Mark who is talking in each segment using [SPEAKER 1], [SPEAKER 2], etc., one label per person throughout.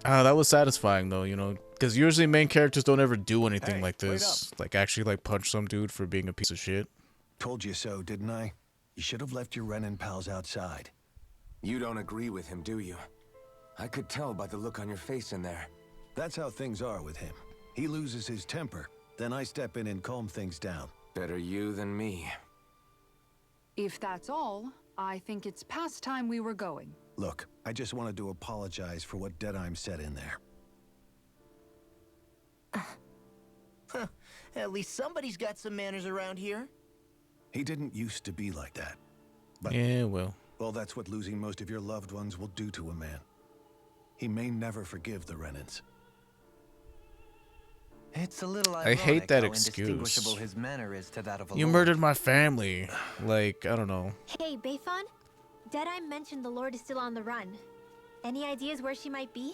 [SPEAKER 1] That was satisfying though, you know, because usually main characters don't ever do anything like this, like actually like punch some dude for being a piece of shit.
[SPEAKER 2] Told you so, didn't I? You should have left your Renin pals outside.
[SPEAKER 3] You don't agree with him, do you? I could tell by the look on your face in there.
[SPEAKER 2] That's how things are with him. He loses his temper, then I step in and calm things down.
[SPEAKER 3] Better you than me.
[SPEAKER 4] If that's all, I think it's past time we were going.
[SPEAKER 2] Look, I just wanted to apologize for what Deadheim said in there.
[SPEAKER 5] At least somebody's got some manners around here.
[SPEAKER 2] He didn't used to be like that. But,
[SPEAKER 1] Yeah, well,
[SPEAKER 2] that's what losing most of your loved ones will do to a man. He may never forgive the Renins.
[SPEAKER 5] It's a little
[SPEAKER 1] I hate
[SPEAKER 5] ironic
[SPEAKER 1] that
[SPEAKER 5] how
[SPEAKER 1] excuse.
[SPEAKER 5] indistinguishable his manner is to that of a
[SPEAKER 1] you
[SPEAKER 5] lord.
[SPEAKER 1] murdered my family. Like, I don't know.
[SPEAKER 6] Hey, Bayfon? Deadeye mentioned the Lord is still on the run. Any ideas where she might be?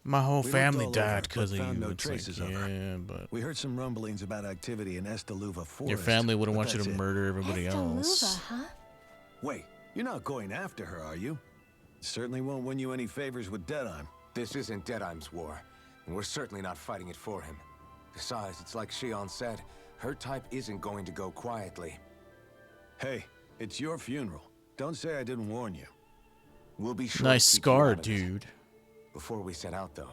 [SPEAKER 1] My whole
[SPEAKER 2] We
[SPEAKER 1] family
[SPEAKER 2] looked all over,
[SPEAKER 1] died because
[SPEAKER 2] but
[SPEAKER 1] of
[SPEAKER 2] found
[SPEAKER 1] you.
[SPEAKER 2] no
[SPEAKER 1] It's
[SPEAKER 2] traces
[SPEAKER 1] like,
[SPEAKER 2] of her.
[SPEAKER 1] yeah, but
[SPEAKER 2] We heard some rumblings about activity in Estaluva Forest.
[SPEAKER 1] your family wouldn't
[SPEAKER 2] but
[SPEAKER 1] want you to
[SPEAKER 2] that's it.
[SPEAKER 1] murder everybody else.
[SPEAKER 6] Estaluva, huh?
[SPEAKER 2] Wait, you're not going after her, are you? Certainly won't win you any favors with Deadheim.
[SPEAKER 3] This isn't Deadheim's war, and we're certainly not fighting it for him. Besides, it's like Shion said, her type isn't going to go quietly.
[SPEAKER 2] Hey, it's your funeral. Don't say I didn't warn you.
[SPEAKER 3] We'll be sure
[SPEAKER 1] Nice
[SPEAKER 3] to keep you
[SPEAKER 1] scar,
[SPEAKER 3] out of it.
[SPEAKER 1] dude.
[SPEAKER 3] Before we set out, though,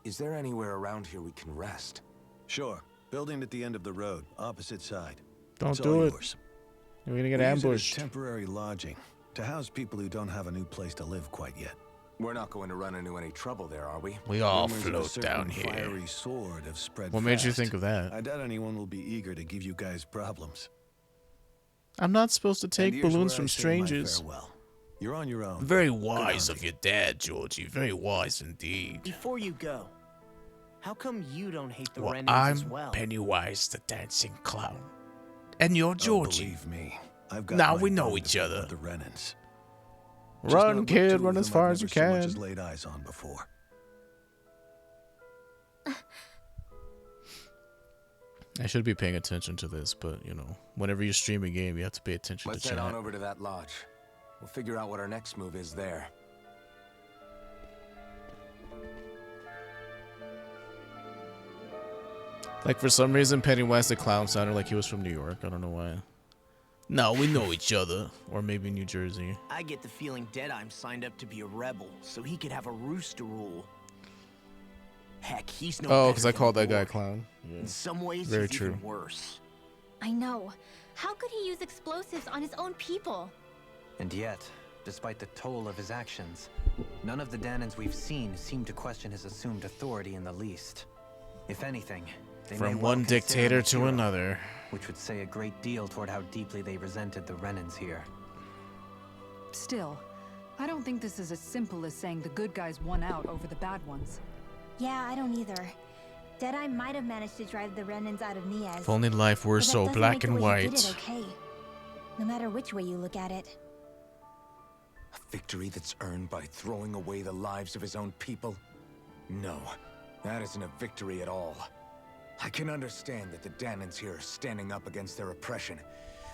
[SPEAKER 3] is there anywhere around here we can rest?
[SPEAKER 2] Sure. Building at the end of the road, opposite side.
[SPEAKER 1] Don't
[SPEAKER 2] It's
[SPEAKER 1] do
[SPEAKER 2] all
[SPEAKER 1] it.
[SPEAKER 2] yours.
[SPEAKER 1] You're gonna get
[SPEAKER 2] We use it as
[SPEAKER 1] ambushed.
[SPEAKER 2] temporary lodging to house people who don't have a new place to live quite yet.
[SPEAKER 3] We're not going to run into any trouble there, are we?
[SPEAKER 1] We all
[SPEAKER 2] Rumors of a
[SPEAKER 1] float
[SPEAKER 2] certain
[SPEAKER 1] down here.
[SPEAKER 2] Fiery sword have spread
[SPEAKER 1] What made you
[SPEAKER 2] fast.
[SPEAKER 1] think of that?
[SPEAKER 2] I doubt anyone will be eager to give you guys problems.
[SPEAKER 1] I'm not supposed to take
[SPEAKER 2] And here's
[SPEAKER 1] balloons
[SPEAKER 2] where
[SPEAKER 1] from
[SPEAKER 2] I say my
[SPEAKER 1] strangers.
[SPEAKER 2] farewell. You're on your own.
[SPEAKER 1] Very
[SPEAKER 2] Good
[SPEAKER 1] wise of
[SPEAKER 2] hunting.
[SPEAKER 1] your dad, Georgie. Very wise indeed.
[SPEAKER 5] Before you go, how come you don't hate the
[SPEAKER 1] Well,
[SPEAKER 5] Renins
[SPEAKER 1] I'm
[SPEAKER 5] as well?
[SPEAKER 1] Pennywise the dancing clown. And you're
[SPEAKER 2] Oh,
[SPEAKER 1] Georgie.
[SPEAKER 2] believe me, I've got
[SPEAKER 1] Now
[SPEAKER 2] my
[SPEAKER 1] we know
[SPEAKER 2] bone to
[SPEAKER 1] each
[SPEAKER 2] pick
[SPEAKER 1] other.
[SPEAKER 2] with The Renins. Just
[SPEAKER 1] Run,
[SPEAKER 2] not with
[SPEAKER 1] kid,
[SPEAKER 2] two
[SPEAKER 1] run
[SPEAKER 2] of
[SPEAKER 1] as
[SPEAKER 2] them
[SPEAKER 1] far
[SPEAKER 2] I've
[SPEAKER 1] as you
[SPEAKER 2] never so much
[SPEAKER 1] can.
[SPEAKER 2] as laid eyes on before.
[SPEAKER 1] I should be paying attention to this, but, you know, whenever you stream a game, you have to pay attention
[SPEAKER 3] Let's
[SPEAKER 1] to
[SPEAKER 3] head
[SPEAKER 1] chat.
[SPEAKER 3] on over to that lodge. We'll figure out what our next move is there.
[SPEAKER 1] Like, for some reason, Pennywise the clown sounded like he was from New York. I don't know why. No, we know each other. Or maybe New Jersey.
[SPEAKER 5] I get the feeling Deadheim signed up to be a rebel, so he could have a rooster rule. Heck, he's no
[SPEAKER 1] Oh,
[SPEAKER 5] better
[SPEAKER 1] because I
[SPEAKER 5] than
[SPEAKER 1] called
[SPEAKER 5] a
[SPEAKER 1] that guy
[SPEAKER 5] lord.
[SPEAKER 1] clown.
[SPEAKER 5] In some ways,
[SPEAKER 1] Very
[SPEAKER 5] he's
[SPEAKER 1] true.
[SPEAKER 5] even worse.
[SPEAKER 6] I know. How could he use explosives on his own people?
[SPEAKER 7] And yet, despite the toll of his actions, none of the Danans we've seen seem to question his assumed authority in the least. If anything, they may
[SPEAKER 1] From
[SPEAKER 7] well
[SPEAKER 1] one
[SPEAKER 7] consider
[SPEAKER 1] dictator
[SPEAKER 7] him a
[SPEAKER 1] to
[SPEAKER 7] hero,
[SPEAKER 1] another.
[SPEAKER 7] which would say a great deal toward how deeply they resented the Renins here.
[SPEAKER 4] Still, I don't think this is as simple as saying the good guys won out over the bad ones.
[SPEAKER 6] Yeah, I don't either. Deadeye might have managed to drive the Renins out of Niaz.
[SPEAKER 1] If only life were
[SPEAKER 6] but that
[SPEAKER 1] so
[SPEAKER 6] doesn't
[SPEAKER 1] black
[SPEAKER 6] make the
[SPEAKER 1] and
[SPEAKER 6] way he did
[SPEAKER 1] white.
[SPEAKER 6] it okay. No matter which way you look at it.
[SPEAKER 3] A victory that's earned by throwing away the lives of his own people? No, that isn't a victory at all. I can understand that the Danans here are standing up against their oppression,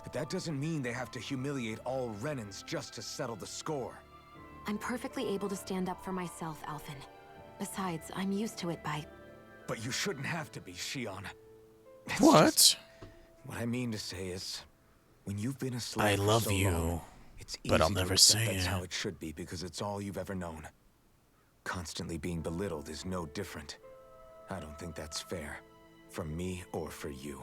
[SPEAKER 3] but that doesn't mean they have to humiliate all Renins just to settle the score.
[SPEAKER 8] I'm perfectly able to stand up for myself, Alphen. Besides, I'm used to it by...
[SPEAKER 3] But you shouldn't have to be, Shion. It's
[SPEAKER 1] What?
[SPEAKER 3] just- what I mean to say is, when you've been a slave
[SPEAKER 1] I
[SPEAKER 3] for
[SPEAKER 1] love
[SPEAKER 3] so
[SPEAKER 1] you,
[SPEAKER 3] long, it's
[SPEAKER 1] but I'll
[SPEAKER 3] easy to
[SPEAKER 1] never
[SPEAKER 3] accept
[SPEAKER 1] say
[SPEAKER 3] that's
[SPEAKER 1] it.
[SPEAKER 3] how it should be because it's all you've ever known. Constantly being belittled is no different. I don't think that's fair. For me or for you.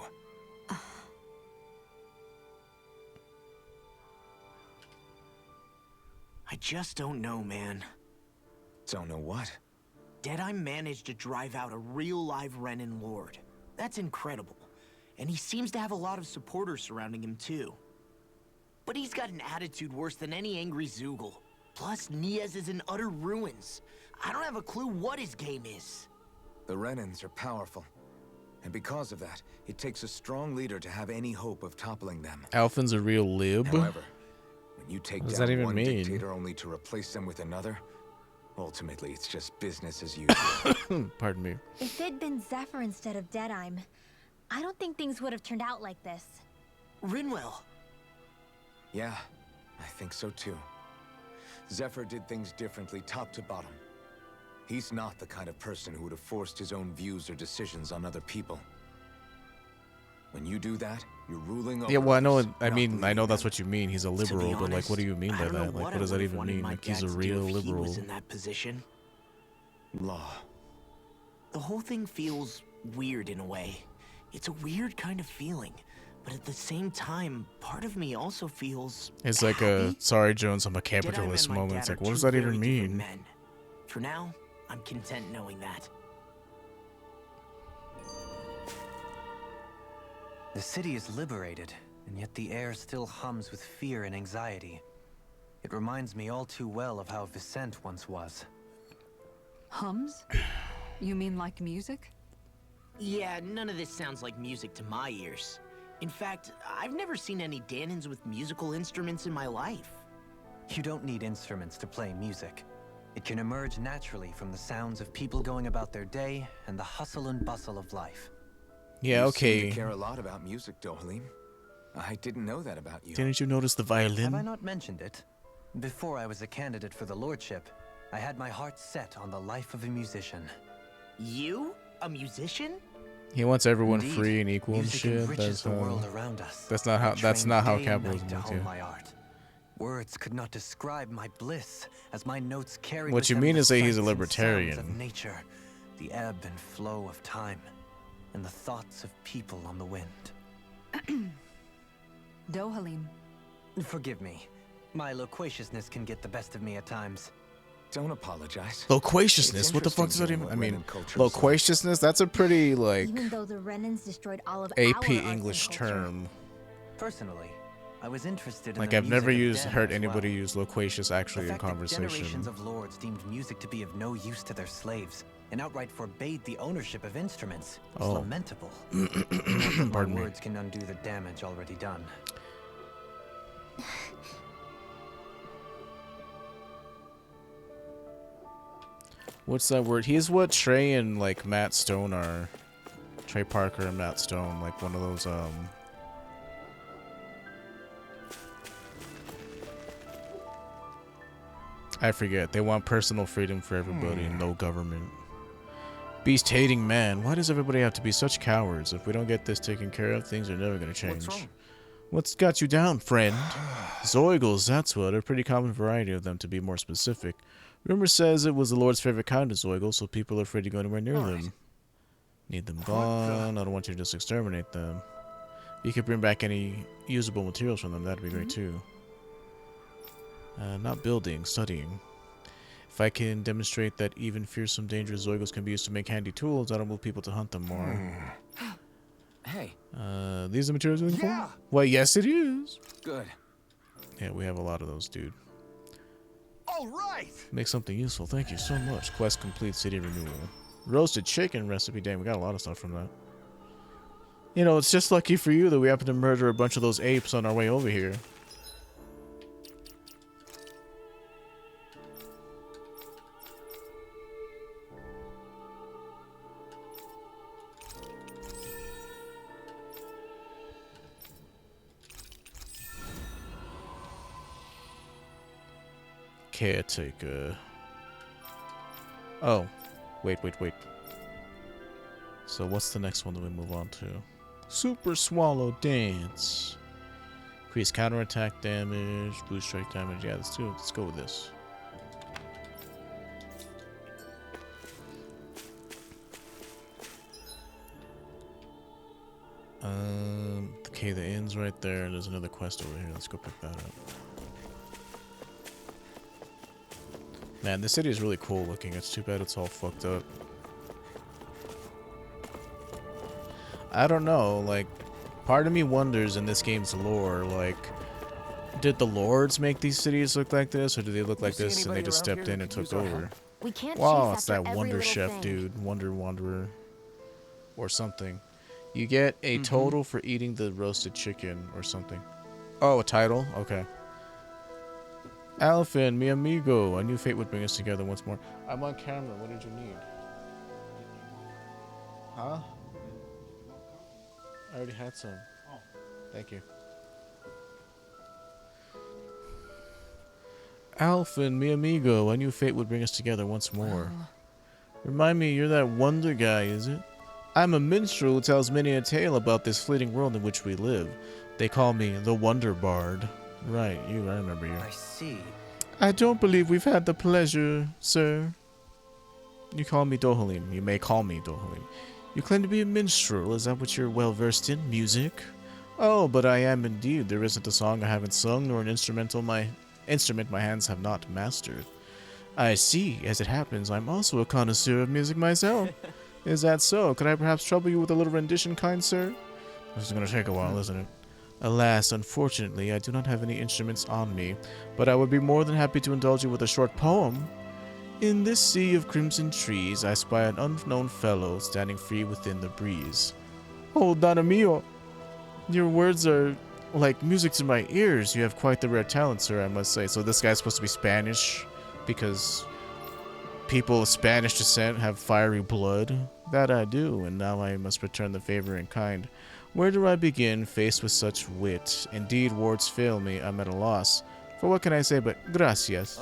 [SPEAKER 5] I just don't know, man.
[SPEAKER 3] Don't know what?
[SPEAKER 5] Deadeye managed to drive out a real live Renin lord. That's incredible. And he seems to have a lot of supporters surrounding him too. But he's got an attitude worse than any angry Zoogle. Plus, Niaz is in utter ruins. I don't have a clue what his game is.
[SPEAKER 3] The Renins are powerful. And because of that, it takes a strong leader to have any hope of toppling them.
[SPEAKER 1] Alphen's a real lib.
[SPEAKER 3] However, when you take
[SPEAKER 1] What does
[SPEAKER 3] down
[SPEAKER 1] that even
[SPEAKER 3] one
[SPEAKER 1] mean?
[SPEAKER 3] dictator only to replace them with another, ultimately it's just business as usual.
[SPEAKER 1] Pardon me.
[SPEAKER 6] If it'd been Zephyr instead of Deadeye, I don't think things would have turned out like this.
[SPEAKER 5] Rinwell.
[SPEAKER 3] Yeah, I think so too. Zephyr did things differently top to bottom. He's not the kind of person who would have forced his own views or decisions on other people. When you do that, you're ruling over
[SPEAKER 1] Yeah, well, I know.
[SPEAKER 3] others,
[SPEAKER 1] I
[SPEAKER 3] not
[SPEAKER 1] mean, I
[SPEAKER 3] leading
[SPEAKER 1] know that's
[SPEAKER 3] them.
[SPEAKER 1] what you mean. He's a liberal, but like, what do you mean by that? Like, what does that even mean? Like, he's a real liberal.
[SPEAKER 5] He was in that position.
[SPEAKER 3] Law.
[SPEAKER 5] The whole thing feels weird in a way. It's a weird kind of feeling, but at the same time, part of me also feels
[SPEAKER 1] It's like
[SPEAKER 5] happy.
[SPEAKER 1] a sorry, Jones, I'm a
[SPEAKER 5] Deadeye
[SPEAKER 1] capitalist
[SPEAKER 5] and my
[SPEAKER 1] moment. It's
[SPEAKER 5] dad
[SPEAKER 1] like,
[SPEAKER 5] are
[SPEAKER 1] what does
[SPEAKER 5] two
[SPEAKER 1] that even
[SPEAKER 5] very different
[SPEAKER 1] mean?
[SPEAKER 5] men. For now, I'm content knowing that.
[SPEAKER 7] The city is liberated, and yet the air still hums with fear and anxiety. It reminds me all too well of how Vicente once was.
[SPEAKER 4] Hums? You mean like music?
[SPEAKER 5] Yeah, none of this sounds like music to my ears. In fact, I've never seen any Danans with musical instruments in my life.
[SPEAKER 7] You don't need instruments to play music. It can emerge naturally from the sounds of people going about their day and the hustle and bustle of life.
[SPEAKER 1] Yeah,
[SPEAKER 3] You seem
[SPEAKER 1] okay.
[SPEAKER 3] to care a lot about music, Dohalim. I didn't know that about you.
[SPEAKER 1] Didn't you notice the violin?
[SPEAKER 7] Have I not mentioned it? Before I was a candidate for the lordship, I had my heart set on the life of a musician.
[SPEAKER 5] You? A musician?
[SPEAKER 1] He wants everyone
[SPEAKER 7] Indeed,
[SPEAKER 1] free and equal and
[SPEAKER 7] music
[SPEAKER 1] shit.
[SPEAKER 7] enriches the world around us.
[SPEAKER 1] That's not how.
[SPEAKER 7] I
[SPEAKER 1] That's
[SPEAKER 7] trained
[SPEAKER 1] not how
[SPEAKER 7] day and night
[SPEAKER 1] capitalism
[SPEAKER 7] to
[SPEAKER 1] works.
[SPEAKER 7] hone
[SPEAKER 1] Yeah.
[SPEAKER 7] my art. Words could not describe my bliss as my notes carried.
[SPEAKER 1] What
[SPEAKER 7] with
[SPEAKER 1] you
[SPEAKER 7] them
[SPEAKER 1] mean
[SPEAKER 7] the
[SPEAKER 1] is that he's a
[SPEAKER 7] sights and sounds
[SPEAKER 1] libertarian.
[SPEAKER 7] Of nature, the ebb and flow of time, and the thoughts of people on the wind.
[SPEAKER 4] Dohalim.
[SPEAKER 7] Forgive me. My loquaciousness can get the best of me at times.
[SPEAKER 3] Don't apologize.
[SPEAKER 1] Loquaciousness.
[SPEAKER 3] It's
[SPEAKER 1] What the fuck does that
[SPEAKER 3] interesting
[SPEAKER 1] even? I
[SPEAKER 3] what
[SPEAKER 1] mean,
[SPEAKER 3] Renan culture is like.
[SPEAKER 1] loquaciousness. That's a pretty like
[SPEAKER 6] Even though the Renans destroyed all of
[SPEAKER 1] AP
[SPEAKER 6] our arts and
[SPEAKER 1] English
[SPEAKER 6] culture.
[SPEAKER 1] term.
[SPEAKER 7] Personally, I was interested in
[SPEAKER 1] Like
[SPEAKER 7] the
[SPEAKER 1] I've never
[SPEAKER 7] music of
[SPEAKER 1] heard
[SPEAKER 7] Den as
[SPEAKER 1] anybody
[SPEAKER 7] well.
[SPEAKER 1] use loquacious actually
[SPEAKER 7] The
[SPEAKER 1] in
[SPEAKER 7] fact that generations
[SPEAKER 1] conversation.
[SPEAKER 7] of lords deemed music to be of no use to their slaves and outright forbade the ownership of instruments is
[SPEAKER 1] Oh.
[SPEAKER 7] lamentable. Not that my
[SPEAKER 1] Pardon me.
[SPEAKER 7] words can undo the damage already done.
[SPEAKER 1] What's that word? He's what Trey and like Matt Stone are. Trey Parker and Matt Stone, like one of those I forget. They want personal freedom for everybody and no government. Beast hating man. Why does everybody have to be such cowards? If we don't get this taken care of, things are never gonna change.
[SPEAKER 3] What's wrong?
[SPEAKER 1] What's got you down, friend? Zoigles, that's what. A pretty common variety of them, to be more specific. Rumor says it was the Lord's favorite kind of Zoigles, so people are afraid to go anywhere near them. Need them gone. I don't want you to just exterminate them. You could bring back any usable materials from them. That'd be great too. Not building, studying. If I can demonstrate that even fearsome, dangerous Zoigles can be used to make handy tools, that'll move people to hunt them more.
[SPEAKER 3] Hey,
[SPEAKER 1] These are materials you're looking
[SPEAKER 3] Yeah.
[SPEAKER 1] for? Well, yes, it is.
[SPEAKER 3] good.
[SPEAKER 1] Yeah, we have a lot of those, dude.
[SPEAKER 3] All right.
[SPEAKER 1] Make something useful. Thank you so much. Quest complete. City renewal. Roasted chicken recipe. Damn, we got a lot of stuff from that. You know, it's just lucky for you that we happened to murder a bunch of those apes on our way over here. Caretaker. Oh, wait. So what's the next one that we move on to? Super Swallow Dance. Increase counterattack damage, boost strike damage. Yeah, let's go with this. Okay, the inn's right there, and there's another quest over here. Let's go pick that up. Man, this city is really cool looking. It's too bad it's all fucked up. I don't know, like, part of me wonders in this game's lore, like, did the lords make these cities look like this, or do they look like
[SPEAKER 3] see
[SPEAKER 1] this and they
[SPEAKER 3] anybody
[SPEAKER 1] just
[SPEAKER 3] around
[SPEAKER 1] stepped
[SPEAKER 3] here
[SPEAKER 1] in
[SPEAKER 3] that
[SPEAKER 1] and
[SPEAKER 3] could
[SPEAKER 1] took
[SPEAKER 3] use our
[SPEAKER 1] over?
[SPEAKER 3] help?
[SPEAKER 6] We can't
[SPEAKER 1] Wow,
[SPEAKER 6] chase
[SPEAKER 1] it's
[SPEAKER 6] after
[SPEAKER 1] that
[SPEAKER 6] every
[SPEAKER 1] Wonder
[SPEAKER 6] little
[SPEAKER 1] Chef
[SPEAKER 6] thing.
[SPEAKER 1] dude, Wonder Wanderer, or something. You get a total for eating the roasted chicken or something. Oh, a title? Okay. Alfin, mi amigo. I knew fate would bring us together once more. I'm on camera. What did you need? Huh? I already had some. Oh. Thank you. Alfin, mi amigo. I knew fate would bring us together once more. Remind me, you're that wonder guy, is it? I'm a minstrel who tells many a tale about this fleeting world in which we live. They call me the Wonder Bard. Right, I remember you.
[SPEAKER 7] I see.
[SPEAKER 1] I don't believe we've had the pleasure, sir. You call me Dohalim. You may call me Dohalim. You claim to be a minstrel. Is that what you're well versed in? Music? Oh, but I am indeed. There isn't a song I haven't sung, nor an instrument my hands have not mastered. I see. As it happens, I'm also a connoisseur of music myself. Is that so? Could I perhaps trouble you with a little rendition, kind sir? This is going to take a while, isn't it? Alas, unfortunately, I do not have any instruments on me, but I would be more than happy to indulge you with a short poem. In this sea of crimson trees, I spy an unknown fellow standing free within the breeze. Oh, Donna mio! Your words are like music to my ears. You have quite the rare talent, sir, I must say. So this guy's supposed to be Spanish, because people of Spanish descent have fiery blood. That I do, and now I must return the favor in kind. Where do I begin, faced with such wit? Indeed, words fail me. I'm at a loss. For what can I say but gracias?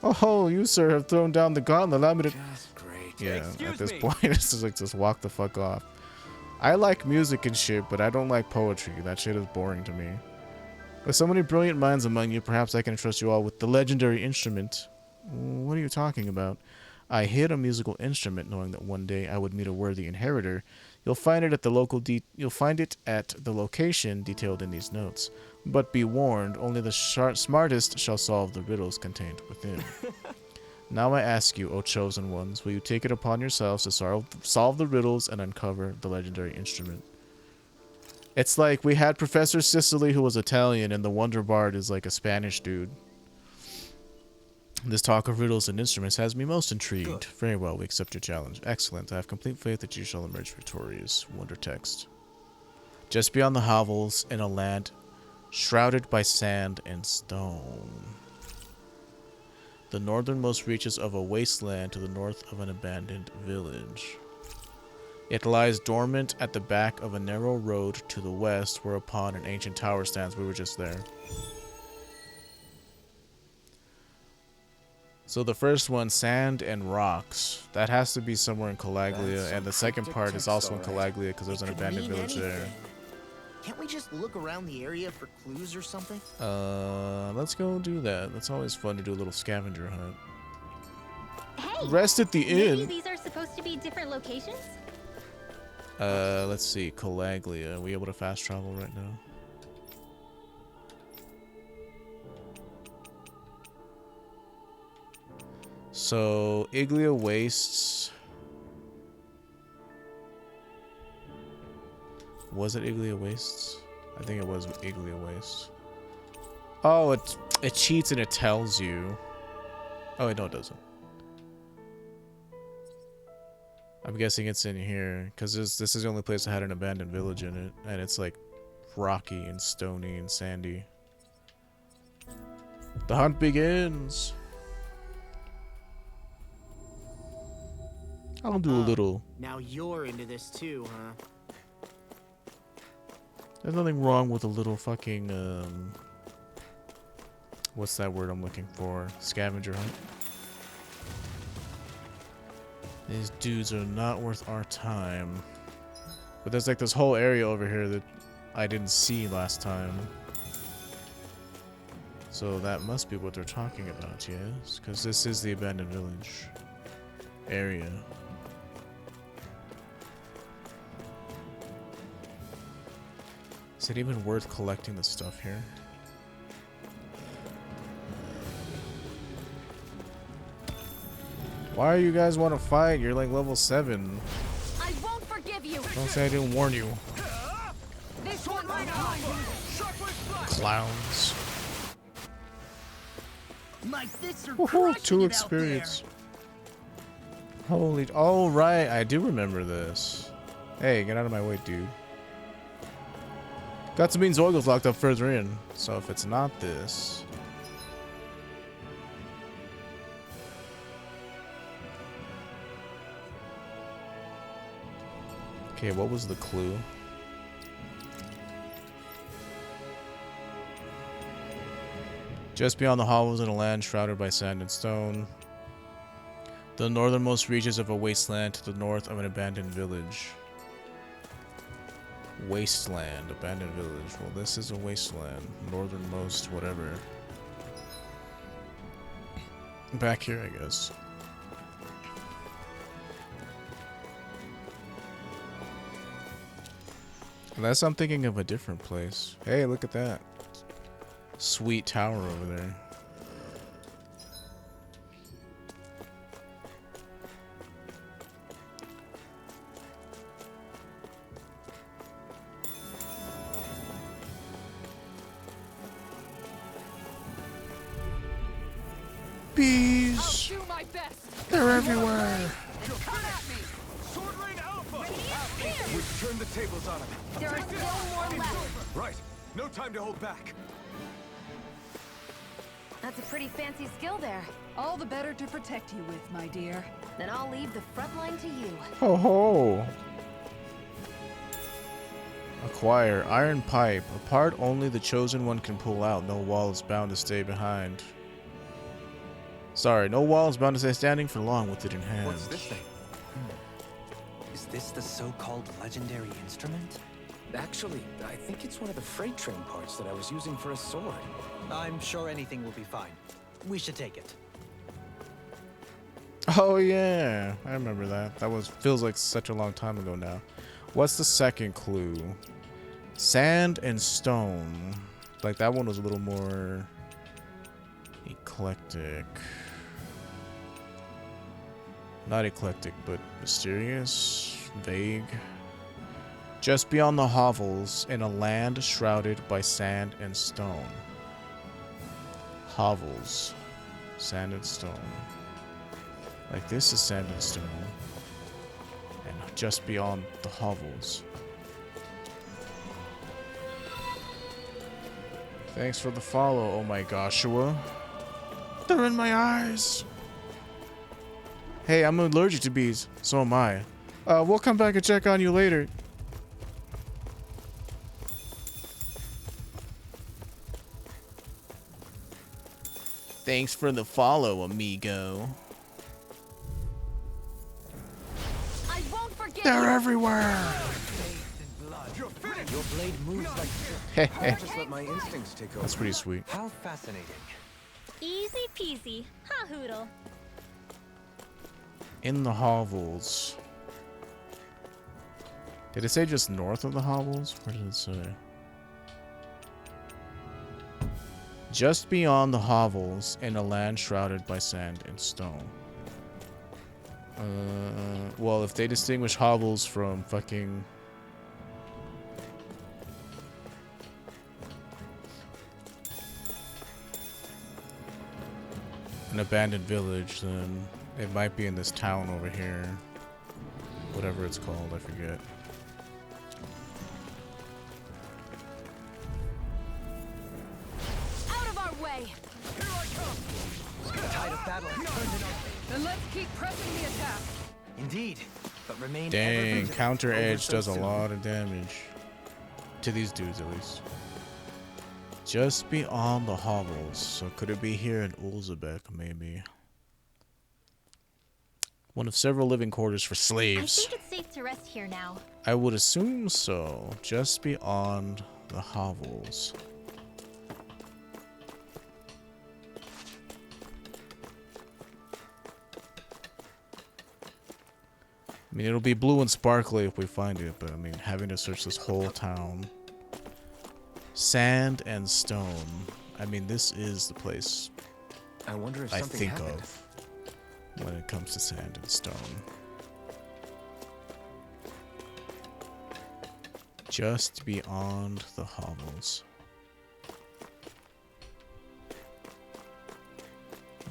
[SPEAKER 1] Oh, you, sir, have thrown down the gauntlet. Allow me to...
[SPEAKER 3] Just great.
[SPEAKER 1] Yeah, at this point, it's just like, just walk the fuck off. I like music and shit, but I don't like poetry. That shit is boring to me. With so many brilliant minds among you, perhaps I can entrust you all with the legendary instrument. What are you talking about? I hid a musical instrument, knowing that one day I would meet a worthy inheritor. You'll find it at the location detailed in these notes. But be warned, only the smartest shall solve the riddles contained within. Now I ask you, O chosen ones, will you take it upon yourselves to solve the riddles and uncover the legendary instrument? It's like we had Professor Sicily, who was Italian, and the Wonder Bard is like a Spanish dude. This talk of riddles and instruments has me most intrigued. Good. Very well, we accept your challenge. Excellent. I have complete faith that you shall emerge victorious. Wonder text. Just beyond the hovels, in a land shrouded by sand and stone. The northernmost reaches of a wasteland to the north of an abandoned village. It lies dormant at the back of a narrow road to the west, whereupon an ancient tower stands. We were just there. So the first one, sand and rocks. That has to be somewhere in Calaglia, and the second part is also in Calaglia because there's an abandoned village there.
[SPEAKER 5] Can't we just look around the area for clues or something?
[SPEAKER 1] Let's go do that. It's always fun to do a little scavenger hunt.
[SPEAKER 6] Hey!
[SPEAKER 1] Rest at the
[SPEAKER 6] Maybe
[SPEAKER 1] inn.
[SPEAKER 6] these are supposed to be different locations?
[SPEAKER 1] Let's see. Calaglia. Are we able to fast travel right now? So, Iglia Wastes. Was it Iglia Wastes? I think it was Iglia Wastes. Oh, it cheats and it tells you. Oh, wait, no, it doesn't. I'm guessing it's in here, because this is the only place that had an abandoned village in it, and it's like rocky and stony and sandy. The hunt begins! I'll do a little.
[SPEAKER 5] Now you're into this too, huh?
[SPEAKER 1] There's nothing wrong with a little fucking, what's that word I'm looking for? Scavenger hunt. These dudes are not worth our time. But there's like this whole area over here that I didn't see last time. So that must be what they're talking about, yes? Because this is the abandoned village area. Is it even worth collecting the stuff here? Why are you guys want to fight? You're like level 7.
[SPEAKER 8] I won't forgive you.
[SPEAKER 1] Don't say I didn't warn you.
[SPEAKER 8] This one right on.
[SPEAKER 1] Clowns.
[SPEAKER 5] My fists are
[SPEAKER 1] Woohoo, 2 experience. Holy, oh right, I do remember this. Hey, get out of my way, dude. Got some means Zoigle's locked up further in, so if it's not this... Okay, what was the clue? Just beyond the hovels in a land shrouded by sand and stone. The northernmost reaches of a wasteland to the north of an abandoned village. Wasteland, abandoned village. Well, this is a wasteland. Northernmost, whatever. Back here, I guess. Unless I'm thinking of a different place. Hey, look at that. Sweet tower over there. Bees! They're everywhere!
[SPEAKER 3] We've turned the tables on him.
[SPEAKER 6] There are still more left.
[SPEAKER 3] Right. No time to hold back.
[SPEAKER 8] That's a pretty fancy skill there.
[SPEAKER 4] All the better to protect you with, my dear.
[SPEAKER 8] Then I'll leave the front line to you.
[SPEAKER 1] Ho ho! Acquire iron pipe. A part only the chosen one can pull out. No wall is bound to stay behind. Sorry, no wall is bound to stay standing for long with it in hand.
[SPEAKER 7] What's this thing? Is this the so-called legendary instrument?
[SPEAKER 3] Actually, I think it's one of the freight train parts that I was using for a sword.
[SPEAKER 7] I'm sure anything will be fine. We should take it.
[SPEAKER 1] Oh yeah, I remember that. That feels like such a long time ago now. What's the second clue? Sand and stone. Like that one was a little more eclectic. Not eclectic, but mysterious, vague. Just beyond the hovels, in a land shrouded by sand and stone. Hovels. Sand and stone. Like this is sand and stone. And just beyond the hovels. Thanks for the follow, oh my Goshua. They're in my eyes. Hey, I'm allergic to bees. So am I. We'll come back and check on you later. Thanks for the follow, amigo.
[SPEAKER 6] I won't forget.
[SPEAKER 1] They're everywhere.
[SPEAKER 3] Your blade moves like
[SPEAKER 1] Heh.
[SPEAKER 3] just let my instincts take over.
[SPEAKER 1] That's pretty sweet.
[SPEAKER 7] How fascinating.
[SPEAKER 6] Easy peasy. Ha hoodle.
[SPEAKER 1] In the hovels. Did it say just north of the hovels? Where did it say? Just beyond the hovels, in a land shrouded by sand and stone. Well, if they distinguish hovels from fucking... an abandoned village, then it might be in this town over here. Whatever it's called, I forget.
[SPEAKER 6] Out of our way.
[SPEAKER 7] The tide of battle has turned in our favor.
[SPEAKER 4] Then let's keep pressing the attack.
[SPEAKER 7] Indeed, but remain ever
[SPEAKER 1] Dang,
[SPEAKER 7] vigilant.
[SPEAKER 1] counter
[SPEAKER 7] Over
[SPEAKER 1] edge
[SPEAKER 7] so
[SPEAKER 1] does a
[SPEAKER 7] soon.
[SPEAKER 1] lot of damage. To these dudes, at least. Just beyond the hovels. So could it be here in Ulzebek, maybe? One of several living quarters for
[SPEAKER 6] I
[SPEAKER 1] slaves.
[SPEAKER 6] think it's safe to rest here now.
[SPEAKER 1] I would assume so. Just beyond the hovels. I mean, it'll be blue and sparkly if we find it, but I mean, having to search this whole town. Sand and stone. I mean, this is the place
[SPEAKER 3] I wonder if
[SPEAKER 1] I
[SPEAKER 3] something
[SPEAKER 1] think
[SPEAKER 3] happened.
[SPEAKER 1] of when it comes to sand and stone. Just beyond the hovels.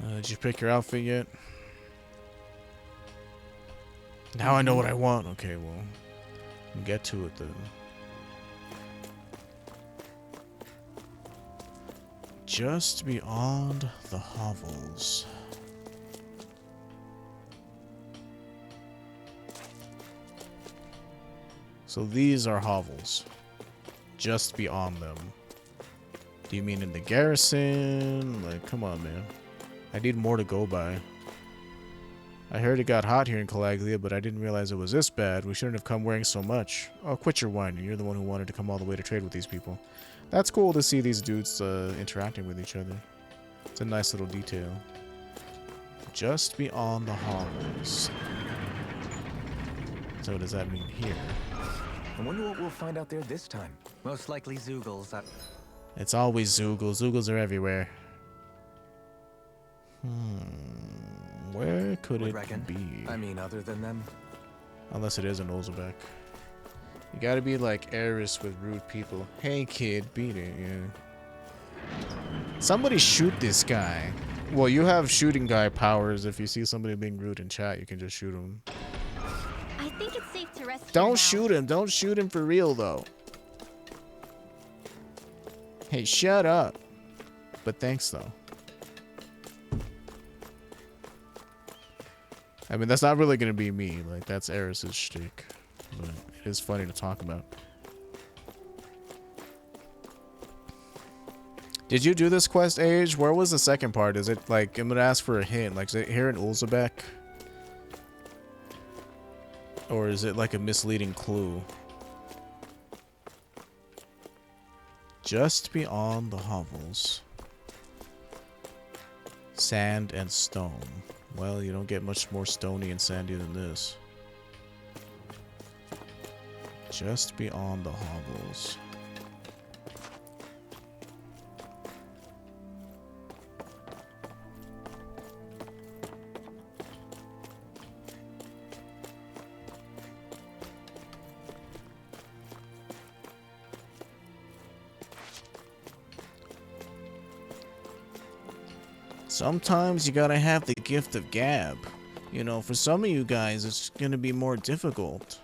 [SPEAKER 1] Did you pick your outfit yet? Now I know what I want. Okay, well, get to it then. Just beyond the hovels. So these are hovels. Just beyond them. Do you mean in the garrison? Like, come on, man. I need more to go by. I heard it got hot here in Calaglia, but I didn't realize it was this bad. We shouldn't have come wearing so much. Oh, quit your whining. You're the one who wanted to come all the way to trade with these people. That's cool to see these dudes interacting with each other. It's a nice little detail. Just beyond the hovels. So what does that mean here?
[SPEAKER 3] I wonder what we'll find out there this time.
[SPEAKER 7] Most likely Zoogles.
[SPEAKER 1] It's always Zoogles. Zoogles are everywhere. Where could it be?
[SPEAKER 3] I mean, other than them.
[SPEAKER 1] Unless it is an Olzebek. You gotta be like Eris with rude people. Hey kid, beat it, yeah. Somebody shoot this guy. Well, you have shooting guy powers. If you see somebody being rude in chat, you can just shoot him.
[SPEAKER 6] I think it's safe to rest.
[SPEAKER 1] Don't shoot him. Don't shoot him for real, though. Hey, shut up. But thanks, though. I mean, that's not really going to be me. Like, that's Eris's shtick. But it is funny to talk about. Did you do this quest, Age? Where was the second part? Is it, like, I'm going to ask for a hint. Like, is it here in Ulzebek? Or is it, like, a misleading clue? Just beyond the hovels. Sand and stone. Well, you don't get much more stony and sandy than this. Just beyond the hovels. Sometimes you gotta have the gift of gab. You know, for some of you guys, it's gonna be more difficult.